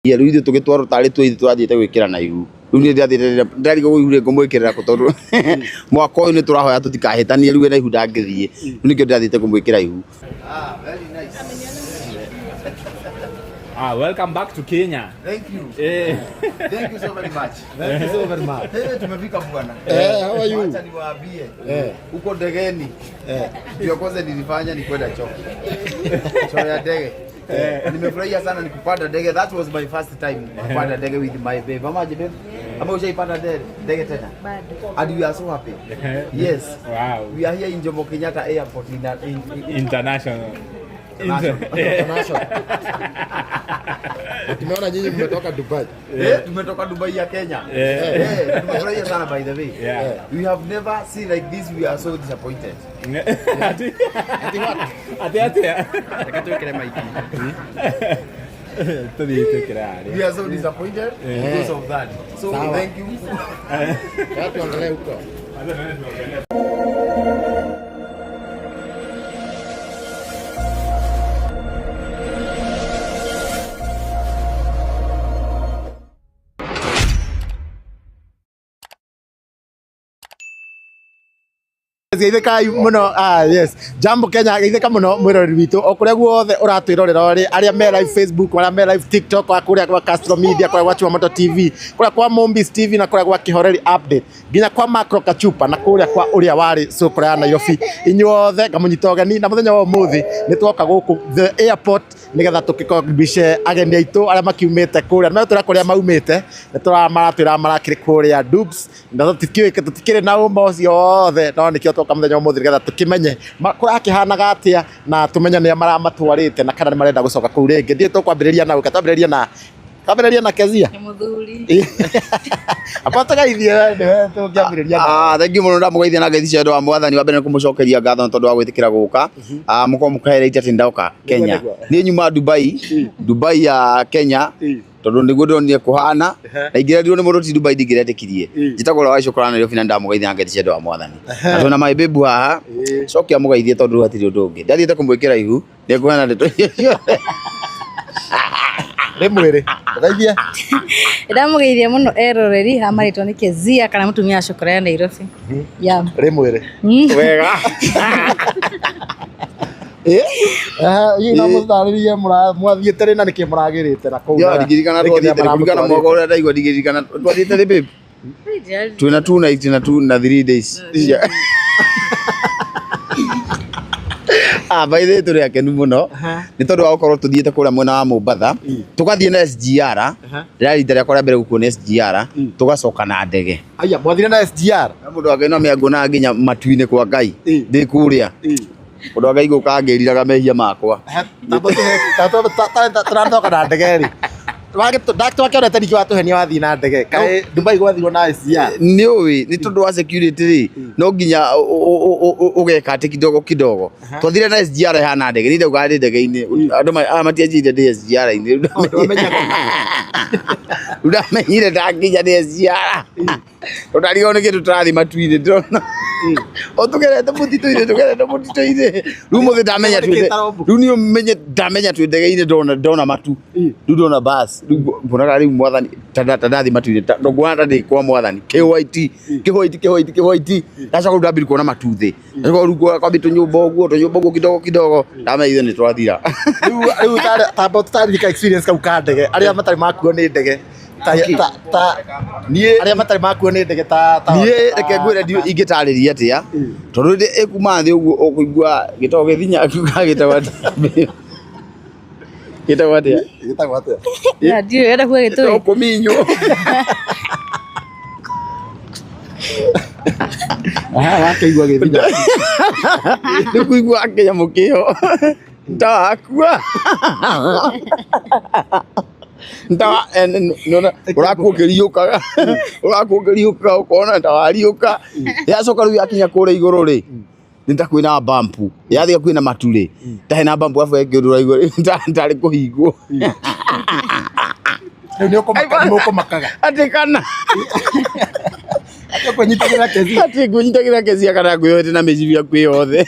ya rä u ithuä tå gä twarwo tarä tå twathiä te gwä kä ra na ihu rä u nä ndarigä gå ihurä ngå mwä kä rä ra tondå mwaka å yå nä tå rahoya tå tikahä tanie rä u na ihu ndangä thiä rä u nä kä o ndathiä te kå mwä kä ra ihu. Welcome back to Kenya. Thank you. Thank you so very much. Thank you so very much. Tumefika bwana. How are you? Acha niwaambie. Uko ndegeni. Ndio kwanza nilifanya ni kwenda choo. Choo ya ndege. Nimefurahia sana nikupanda ndege. That was my first time kupanda ndege with my babe. Mama je babe? Ama ushaipanda ndege tena? Bado. And we are so happy. Yes. Wow. We are here in Jomo Kenyatta Airport International. Tumeona nyinyi mmetoka Dubai. Tumetoka Dubai ya Kenya. Tumefurahia sana by the way. We have never seen like this. We are so disappointed. We are so disappointed because of that. So thank you. Tuangalie huko. Geitheka muno yes Jambo Kenya geitheka muno mwirori witu okuria guothe uratwirorera ri aria me live Facebook aria me live TikTok akuria kwa Castro Media kwa Watch Moto TV kuria kwa Mombis TV na kuria kwa Kihoreri Update nginya kwa Macro Kachupa na kuria kwa uria wari so kuria Nairobi inyuothe ngamunyitogani na muthenya wa muthi ni twoka guku the airport nigetha tukikobishe ageni aitu aria makiumite kuria na tura kuria maumite ni turamatwira marakiri kuria Dubs na tutikire na umbo ciothe no nikio toka muthenya wa muthi nigetha tukimenye kura akihanaga atia na tumenye ni maramatwarite na kana ni marenda gucoka kuu ringi ndie tukwambiriria na ukatambiriria na Kezia muthuri apataga ithie ni we tukiambiriria thank you muno ndamugeithia na ngeithi cia wa mwathani wa mbere ni kumucokeria ngatho tondu wa gwitikira guka muko mukahereite ati ndoka Kenya ni nyuma Dubai ya Kenya tondu niguo ndonire kuhana na ingirendirwo ni mundu ti Dubai ndingiretikirie njitagwo wa Cukura na Nairobi na ndamugeithia na ngeithi cia wa mwathani na tuna my baby haha cokia mugeithie tondu hatiri undu ungi ndathiete kumwikira ihu ni kuhana ndeto remwere ngaithia ndamugeithia muno eroreri hamaritwo ni Kezia kana mutumia wa Cukura ya Nairobi remwere wega yeye na mustaririe mwathiete ri na niki muragirite na kou ya digirikana twathiete kugana mwaka uria ndaigua digirikana twathiete ri babe twina 2 nights na 3 days by the way turi akenu muno ni tondu wa gukorwo tuthiete kuria mwena wa Mombasa tugathie na SGR rita rĩa kora mbere gukuona SGR tugacoka na ndege aya mwathire na SGR na mundu akaina miangona nginya matu-ini kwa Ngai ndi kuria mundu wa Ngai guka ngiriraga mehia makwa turandoka na ndege ri twakionete niki watuhenia wathi na ndege kae Dubai gwathirwo na SGR ni uwi ni tondu wa security ri no nginya ugeka ati kidogo twathire na SGR hana ndege ni ndauga ndi ndege-ini andu matianjire ndi SGR-ini ndamenyire ndanginya ndi SGR ndarigo ni kindu turathi matu-ini ndona o tugerete mutito-ini riu muthi ndamenya riu ni umenye ndamenya twi ndege-ini ndona matu riu ndona bus riu mbonaga riu mwathani tandathi matu-ini ndonguona ndi kwa mwathani kihoiti ndacoka ndambiri kuona matu thi ndacoka riu kwambi tunyumba uguo kidogo ndamenyire ni twathira riu tamba tutaririka experience kau ka ndege aria matari makuo ni ndege nie aria matari makuo ni ndege nie reke ngwire ndio ingitariria atia tondu ndi ikuma thi uguo ukuigua gitogo githinya akiuga gitagwa atia ya ndio era kuwa gitoi kuminyo wakaigua githinya ndikuigua akinya mukio ndakua ndawa nona urakuongeriukaga ukona ndawariuka yacoka riu yakinya kure iguru ri nitakwina bampu yathia kwina maturi tahena bampu afu ngirura iguru ndari kuhingwo ni ukumakaga ati kana ati kunyitagira Kezia kana nguyote na meciria kwi yothe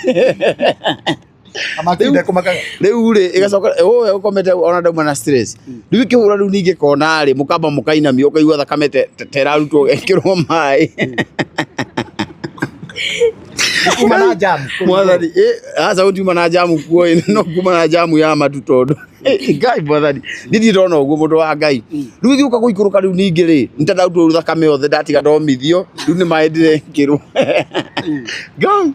Amakinde kumakaga. Riu ri igacoka we ukomete ona ndauma na stress. Riu kihura riu ningi kona ri mukamba mukainamia ukaigua thakame terarutwo gekirwo mai. Kuma na jamu. Mwathani asa utiuma na jamu kuo no kuma na jamu ya matu tondu. Ngai mwathani ndiri ndona uguo mundu wa Ngai. Riu thiuka guikuruka riu ningi ri nitandautu thakame othe ndatiga ndomithio riu ni mai ndirekirwo. Go.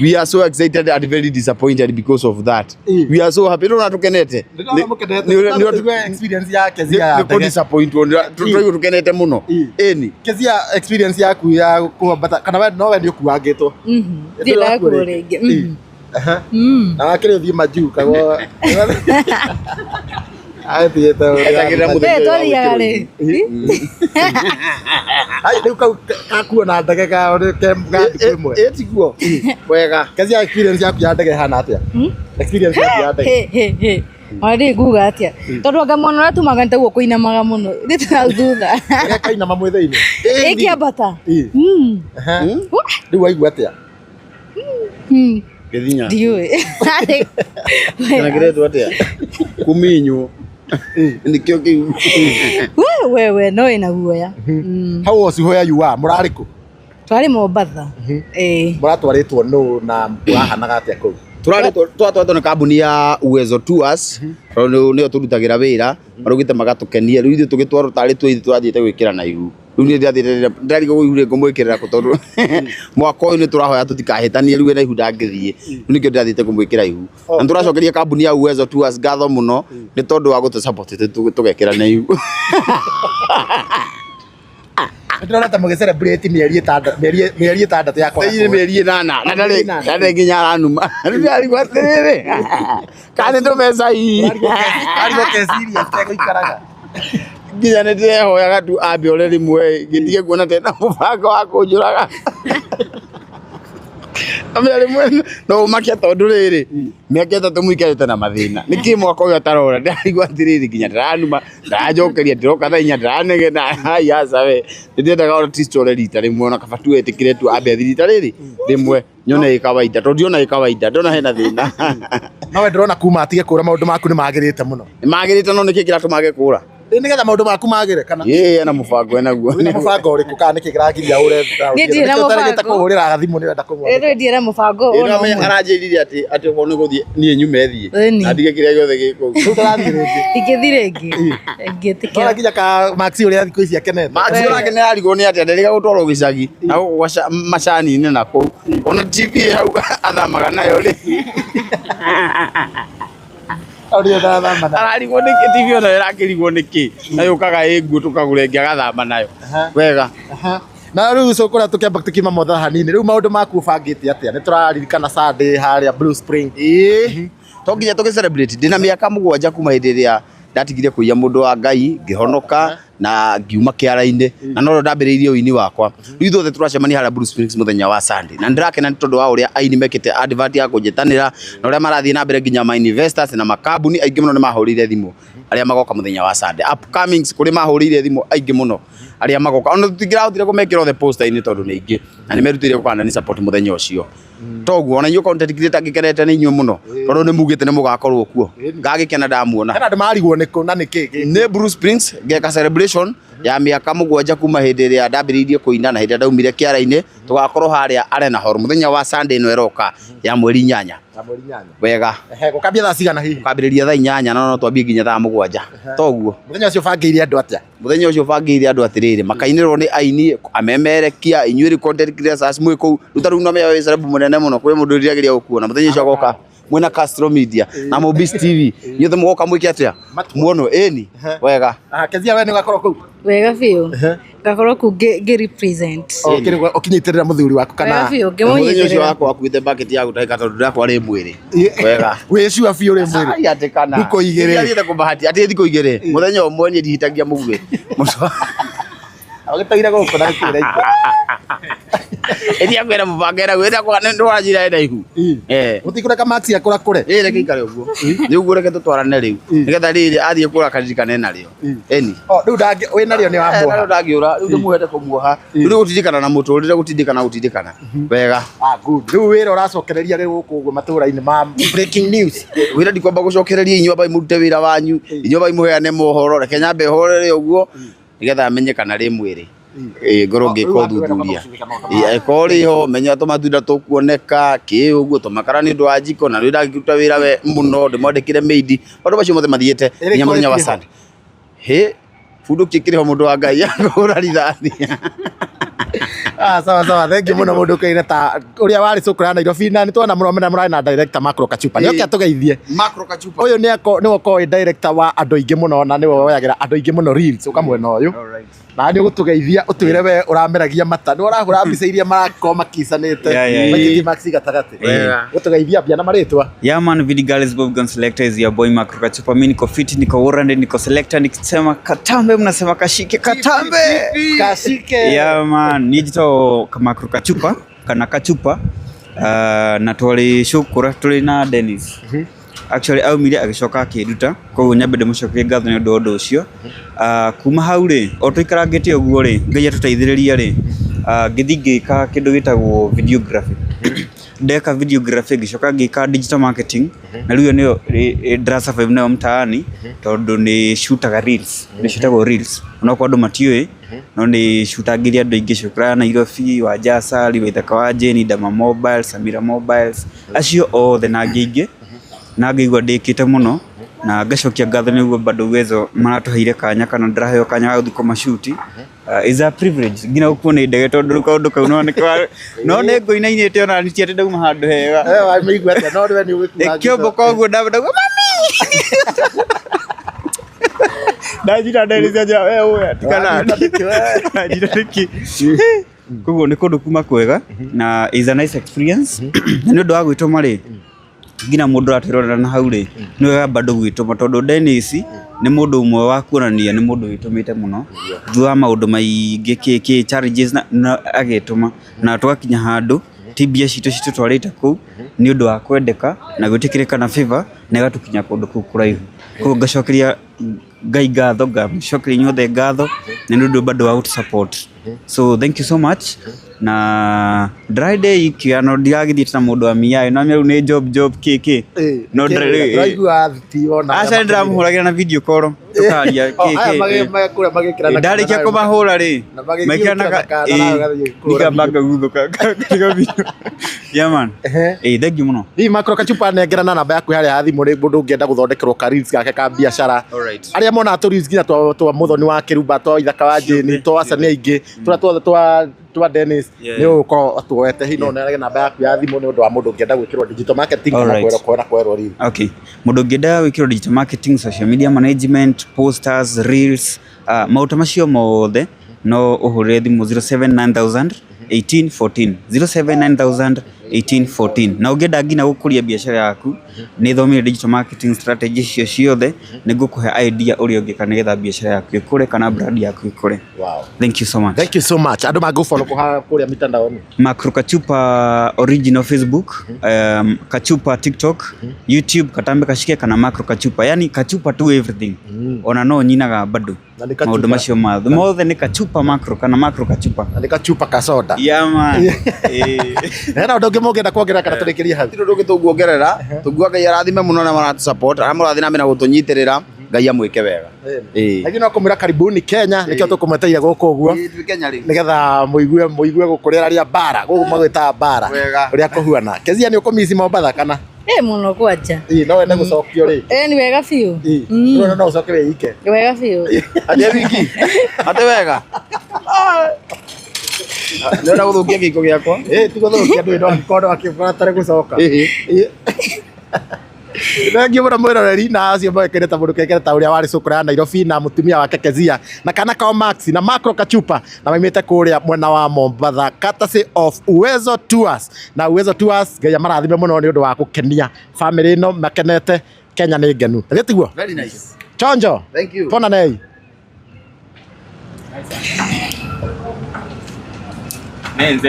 We are so excited and very disappointed because of that. We are so happy. Ndona tukenete. Ndona experience yake zia. Niko disappointed. Tukenete muno. Eni. Kezia experience yaku ya kuambata kana wewe no wewe kuangitwo. Ndila kurege. Na wakire thie maju kago. Ai thieta. Etagira muthenya. Tori yale. Ai riu kakuona ndege ka kwimwe. Etiguo. Wega. Kezia experience yaku ya ndege hana atia. Experience yaku ya ndege. Ari guga atia. Tondu ngamona ura tumaga ntaguo kuinamaga muno. Ndita thutha. Kaina mamwethe-ini. Ikiambata. Riu waigua atia. Gethinya. Ndiwe. Kana kiretu atia. Kuminyo. Nikio kiu. Wewe no ina guoya. How was where you are? Murariku. Twari Mombasa. Muratwaritwo no na murahanaga atia kuu. Twatwaritwo na kambuni ya Uwezo Tours. Nio turutagira wira. Marugite magatukenia. Riu ithu tugitwarwo tari twa ithu twathiite gwikira na ihu. Riu ni ndathire ndarigo guhure ngumwikirira tondu mwaka uyu ni turahoya tutikahitanie riu na ihu ndangithie. Riu nikio ndathite kumwikira ihu. Na turacokeria kambuni ya Uwezo Tours ngatho muno ni tondu wa gutu support tugekira na ihu. Ndona ta muge celebrate mieri 6 yakwa. Ĩĩ mieri 8 na ndari nginya aranuma. Riu ari gwatiriri. Kani tumesa ii. Ari goke serious tego ikaraga. Nginya nĩ ndĩrehoyaga tu ambe ore rimwe ngĩtige kuona tena mũbango wa kũnjũraga. Ambe rimwe no makia tondu rĩrĩ mĩaka 3 mũikarĩte na mathĩna. Nĩkĩ mwaka ũyũ atarora ndarigwo atĩrĩrĩ nginya ndaranuma ndajokeria ndiroka thaa 4 ndaranegena hai aca we ndĩndaga ora tistore rita rimwe ona kaba tu etĩkĩre tu ambe athi rita rĩrĩ rimwe nyone ĩkawaida tondu ndiona ĩkawaida ndona hena thĩna. No we ndĩrona kuma atige kũra maũndũ maku nĩ magĩrĩte mũno. Magĩrĩte no nĩkĩ kĩratũmage kũra. Nigetha maũndũ maku magĩre kana. Ena mũbango enaguo. Nĩ mũbango ũrĩkũ kana nĩkĩ kĩragiria ũre. Ndĩrenda mũbango. Kũhũrĩra thimũ nĩwenda kũmwona. Ndĩrenda mũbango ona. Aranjĩrire atĩ ũhoro nĩ gũthiĩ niĩ nyume thiĩ. Na ndige kĩrĩa gĩothe gĩkũ. Rĩu tũrathiĩ rĩngĩ. Ingĩthire ĩngĩ. Ngĩtĩkĩra. Nginya ka Maxi ũrĩa thikũ ici akenete. Maxi ũrĩa akenarigwo nĩ atĩ ndĩrĩga gũtwarwo gĩcagi na gũgwa macani-inĩ na kũu. Ona TV hau athamaga nayo rĩ. Ararigwo nĩkĩ TV ona ĩrakĩrigwo nĩkĩ na yũkaga ĩnguo tũkagũra ĩngĩ agathama nayo wega. Na rĩu cũkũra tũkĩamba tũkiuma motha hanini rĩu maũndũ maku ũbangĩte atĩa nĩ tũraririkana Sunday harĩa Blue Spring. To nginya tũgĩ celebrate ndĩna mĩaka 7 kuma hĩndĩ ĩrĩa ndatigire kũiya mũndũ wa Ngai ngĩhonoka na ngiuma kĩara-inĩ na no ndambĩrĩirie ũini wakwa. Rĩu ithuothe tũracemania harĩa Blue Springs mũthenya wa Sunday na ndĩrakena nĩ tondũ wa ũrĩa aini mekĩte advert ya kũnjĩtanĩra na ũrĩa marathiĩ na mbere nginya ma investors na makambuni aingĩ mũno nĩ mahũrĩire thimũ arĩa magoka mũthenya wa Sunday. Upcomings kũrĩ mahũrĩire thimũ aingĩ mũno arĩa magoka ona tũtingĩrahotire kũmekĩra othe poster-inĩ tondũ nĩ aingĩ na nĩ merutĩire gũkana nĩ support mũthenya ũcio. Toguo ona inyuĩ content creator ngĩkenete nĩ inyuĩ mũno tondũ nĩ mugĩte nĩ mũgakorwo kuo ngagĩkena ndamuona. Hena andũ marigwo nĩkũ na nĩkĩ nĩ Blue Springs ngeka celebration ya mĩaka 7 kuma hĩndĩ ĩrĩa ndambĩrĩirie kũina na hĩndĩ ĩrĩa ndaumire kĩara-inĩ tũgakorwo harĩa Arena Hall mũthenya wa Sunday ĩno ĩroka ya mweri 8 wega. Gũkambia thaa cigana hihi? Kwambĩrĩria thaa 8 no twambie nginya thaa 7. Toguo mũthenya ũcio bangĩire andũ atĩa? Mũthenya ũcio bangĩire andũ atĩrĩrĩ makainĩrwo nĩ aini amemerekia inyuĩ content creators mwĩ kũu rĩu tarĩu no mĩao ĩ celeb mũnene mũno kwĩ mũndũ ũrĩagĩria gũkuona mũthenya ũcio agoka mwena Castro Media na Mobis TV inyuothe mũgoka mwĩke atĩa muono ĩni wega. Kezia we nĩ ũgakorwo kũu? Wega biũ ngakorwo kũu ngĩ represent. Ũkinyitĩrĩra mũthuri waku kana? Wega biũ mũthenya ũcio wakwa akuĩte bucket ya gũtahĩka tondũ ndakwa rĩ mwĩrĩ wega. Wĩcua biũ rĩ mwĩrĩ? Atĩ kana thikũ igĩrĩ athiĩte kũmbahati atĩ thikũ igĩrĩ mũthenya ũmwe niĩ ndihitagia mũguĩ agĩtagire gũkũ na gĩkĩra iko. Edia kwera mubangera gweta kwa nendo wajira enda ihu. Utikura Maxi akora kure. Reke ikare uguo. Ni uguo reke tutwarane riu. Nigetha riri athie kura karirikane nario. Eni. Riu ndangi we nario ni wamuoha. Riu ndangiura riu ndimuhete kumuoha. Riu gutindikana na muturire gutindikana. Wega. Good. Riu wira uracokereria riu guku uguo matura-ini ma breaking news. Wira ndikwamba gucokereria inyuo bai murute wira wanyu. Inyuo bai muheane mohoro reke nyambe horere uguo. Nigetha amenyekana ri mwiri. Ngoro ngiko thuthuria ekori ho menya to matunda tukuoneka ki uguo to makara ni ndo ajiko na rida ngikuta wira we muno ndimwandikire meidi bandu bacio mothe mathiete nya muthenya wa Sunday fundu kikire ho mundu wa Ngai agura rithathi sawa thank you muno mundu kaire ta uria wari Cukura Nairobi na nitwana muno mena na director Macro Kachupa ni okia tugeithie Macro Kachupa uyu ni ko director wa andu aingi muno na ni woyagira andu aingi muno reels ukamwena uyu na ni gutugeithia utwire we urameragia mata ni urahura mbica iria marako makisanite magiti Maxi gatagati gutugeithia bia na maritwa man Vidi Girls Bob Gun Selector is your boy Macro Kachupa. Mimi niko fit, niko warranted, niko selector, nikisema katambe mnasema kashike katambe man nijito Macro Kachupa kana Kachupa na twali Cukura tuli na Dennis actually au media agicoka akiruta koguo nyambe ndimucokerie ngatho ni undu ucio kuma hau ri otuikarangite uguo ri Ngai atuteithiriria ri ngithi ngika kindu gitagwo videography ndeka videography gicoka ngika digital marketing na riu niyo drasa 5 nayo mtaani tondu ni shootaga reels ni shootagwo reels ona kwa andu matiwe no ni shootagiria andu ingi Cukura Nairobi wa Jasali wa Ithaka wa Jeni Dama Mobile Samira Mobiles acio othe na ngingi na ngigwa ndikite muno na ngacokia ngatho niguo bado wezo maratuheire kanya kana ndiraheo kanya ga guthiko mashuti is a privilege ngina ukuona ndege tondu kaundu kau no ne ngoinainite ona nitiate ndauma handu hega wa migwa ta no we ni wikura kiombo koguo ndabada mami ndajira ndelizia ja wewe tikana ndajira tiki koguo ni kundu kuma kwega na is a nice experience ni undu wa gwitwo mari ngina mundu ratirorera na hau ri ni wega bado gwituma tondu Dennis ni mundu umwe wa kuonania ni mundu witumite muno thua maundu maingi ki challenges na agituma na twakinya handu tibia citu twarite ku ni undu wa kwendeka na gwitikirika na favor na gatukinya kundu ku kuraihu ko ngacokeria Ngai ngatho ngacokeria inyuothe ngatho ni undu bado wa support so thank you so much na dry day ikiano ndiragithite na mundu wa miayo na miaru ni job kiki no ndiraigua thiti ona aca ndiramuhuragira na video call tukaria kiki ndarikia kumahura ri makiranaga nika banga guthuka man thank you muno Macro Kachupa nengerana namba yaku haria ya thimu ri mundu ungienda guthondekerwo ka reels gake ka biashara aria mona tu reels nginya twa muthoni wa Kirumba twa Ithaka wa Jeni twa acani aingi twa Dennis ni uko atuwete hino na namba yaku ya thimu ni undu wa mundu ungienda gwikirwo digital marketing na kwerwo reels okay mundu ungienda gwikirwo digital marketing social media management posters reels mauta macio mothe no uhurire thimu 079000 1814 079000 1814 na ungienda ngina gukuria biashara yaku ni thomire digital marketing strategy cio ciothe ni ngukuhe idea uria ungika nigetha biashara yaku ikure kana brand yaku ikure thank you so much andu mangufollow kuria mitandaoni Macro Kachupa original Facebook Kachupa TikTok YouTube katambe kashike kana Macro Kachupa yani Kachupa to everything ona no nyinaga bado maundu macio mothe ni Kachupa Macro kana Macro Kachupa ni Kachupa kasoda man na ndoge mogenda kuongerera kana turekeria hau ndu ndoge tuguongerera tugua Ngai arathime muno na maratu support amurathi na mena gutunyitirira Ngai amwike wega lakini no kumira karibuni Kenya nikio tukumweteire guku uguo nigetha muigue gukurira ria bara gugu magwita bara uria kuhuana kezia ni ukomisi Mombasa kana muno kwaja no wenda gucokio ri ni wega fiu no ucokire ike wega fiu ade wiki ade wega nenda guthukia giko giakwa tiguthukia ndu ndo kondo akibatare gucoka Thank you muno mwiroreri na acio mwekirite mundu kekere ta uria wari Cukura Nairobi na mutumia wake Kezia na kana kao Maxi na Macro Kachupa na maimite kuria mwena wa Mombasa courtesy of Uwezo Tours na Uwezo Tours Ngai marathime muno ni undu wa gukenia family no makenete Kenya ni ngenu tiguo very nice chonjo thank you pona nei Nice.